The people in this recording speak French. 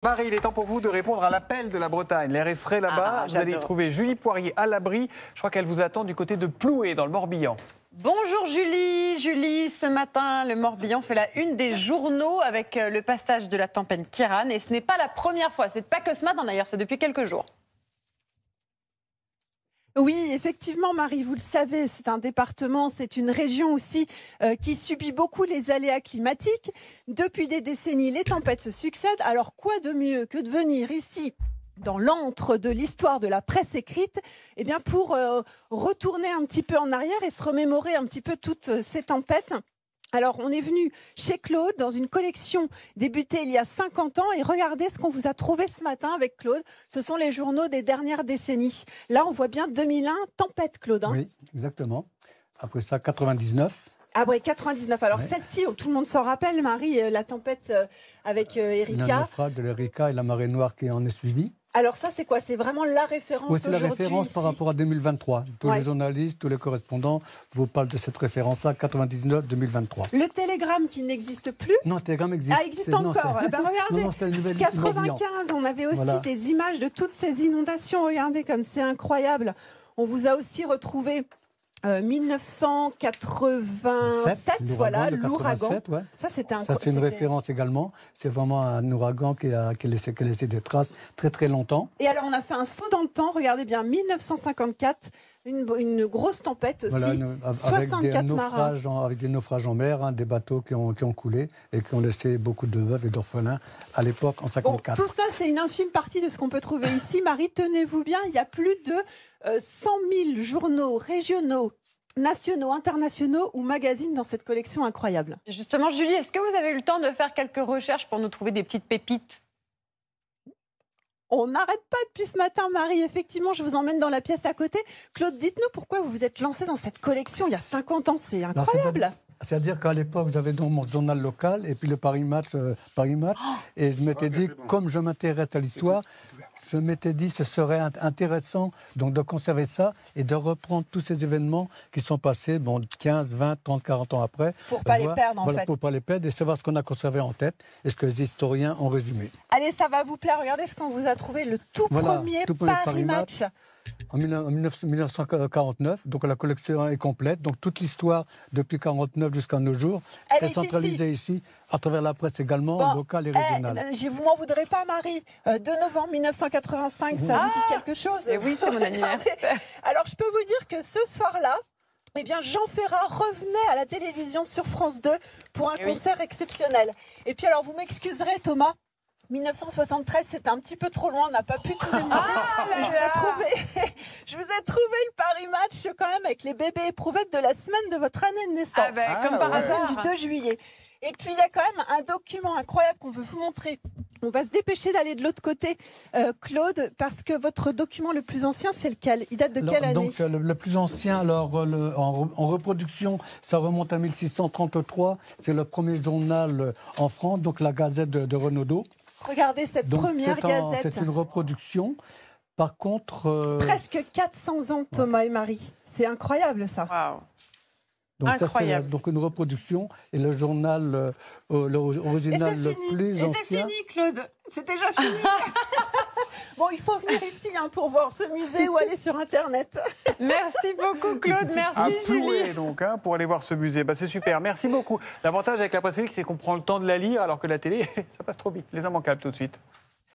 Marie, il est temps pour vous de répondre à l'appel de la Bretagne. L'air est frais là-bas. Vous allez trouver Julie Poirier à l'abri. Je crois qu'elle vous attend du côté de Ploué, dans le Morbihan. Bonjour Julie. Julie, ce matin, le Morbihan fait la une des journaux avec le passage de la tempête Kiran. Et ce n'est pas la première fois. C'est pas que ce matin d'ailleurs, c'est depuis quelques jours. Oui, effectivement, Marie, vous le savez, c'est un département, c'est une région aussi qui subit beaucoup les aléas climatiques. Depuis des décennies, les tempêtes se succèdent. Alors, quoi de mieux que de venir ici dans l'antre de l'histoire de la presse écrite, eh bien pour retourner un petit peu en arrière et se remémorer un petit peu toutes ces tempêtes. Alors, on est venu chez Claude dans une collection débutée il y a 50 ans et regardez ce qu'on vous a trouvé ce matin avec Claude. Ce sont les journaux des dernières décennies. Là, on voit bien 2001, tempête, Claude. Hein. Oui, exactement. Après ça, 99. Ah ouais, 99. Alors ouais. Celle-ci, tout le monde s'en rappelle, Marie, la tempête avec Erika. Le naufrage de l'Erika et la marée noire qui en est suivie. Alors ça, c'est quoi? C'est vraiment la référence aujourd'hui? Oui, c'est la référence ici par rapport à 2023. Tous les journalistes, tous les correspondants vous parlent de cette référence-là, 99-2023. Le télégramme qui n'existe plus. Non, le télégramme existe. Ah, existe encore. Regardez, non, 95, on avait aussi des images de toutes ces inondations. Regardez comme c'est incroyable. On vous a aussi retrouvé 1987, voilà, l'ouragan. Ouais. Ça, c'était Ça, c'est une référence également. C'est vraiment un ouragan qui a laissé des traces très, très longtemps. Et alors, on a fait un saut dans le temps. Regardez bien, 1954, une grosse tempête aussi. Voilà, 64 marins. Avec des naufrages en mer, hein, des bateaux qui ont coulé et qui ont laissé beaucoup de veuves et d'orphelins à l'époque, en 54. Bon, tout ça, c'est une infime partie de ce qu'on peut trouver ici. Marie, tenez-vous bien, il y a plus de 100 000 journaux régionaux, nationaux, internationaux ou magazines dans cette collection incroyable. Et justement, Julie, est-ce que vous avez eu le temps de faire quelques recherches pour nous trouver des petites pépites? On n'arrête pas depuis ce matin, Marie. Effectivement, je vous emmène dans la pièce à côté. Claude, dites-nous pourquoi vous vous êtes lancé dans cette collection il y a 50 ans. C'est incroyable. C'est-à-dire qu'à l'époque, j'avais donc mon journal local et puis le Paris Match. Et je m'étais dit, comme je m'intéresse à l'histoire, je m'étais dit ce serait intéressant donc, de conserver ça et de reprendre tous ces événements qui sont passés 15, 20, 30, 40 ans après. Pour ne pas les perdre, en fait. Pour ne pas les perdre et savoir ce qu'on a conservé en tête et ce que les historiens ont résumé. Allez, ça va vous plaire. Regardez ce qu'on vous a trouvé, le tout premier Paris Match. En 1949, donc la collection est complète. Donc toute l'histoire depuis 1949 jusqu'à nos jours est centralisée ici, à travers la presse également, locale et régionale. Vous m'en voudrez pas, Marie. 2 novembre 1985, ça vous dit quelque chose? Et oui, c'est mon anniversaire. Alors je peux vous dire que ce soir-là, eh bien, Jean Ferrat revenait à la télévision sur France 2 pour un concert exceptionnel. Et puis alors, vous m'excuserez, Thomas. 1973, c'était un petit peu trop loin, on n'a pas pu tout remonter. Je vous ai trouvé le Paris Match quand même avec les bébés éprouvettes de la semaine de votre année de naissance. Comme par hasard. Du 2 juillet. Et puis il y a quand même un document incroyable qu'on veut vous montrer. On va se dépêcher d'aller de l'autre côté, Claude, parce que votre document le plus ancien, c'est lequel? Il date de quelle année? Donc le plus ancien, alors en reproduction, ça remonte à 1633. C'est le premier journal en France, donc la Gazette de Renaudot. Regardez cette première gazette. C'est une reproduction. Par contre... Presque 400 ans, Thomas et Marie. C'est incroyable, ça. Waouh. Donc ça, c'est donc une reproduction. Et le journal original le plus ancien... Et c'est fini, Claude. C'est déjà fini. Bon, il faut venir ici pour voir ce musée ou aller sur Internet. Merci beaucoup, Claude. Merci, Julie. Ploué, donc, pour aller voir ce musée. C'est super. Merci beaucoup. L'avantage avec la presse écrite, c'est qu'on prend le temps de la lire, alors que la télé, ça passe trop vite. Les Immanquables, tout de suite.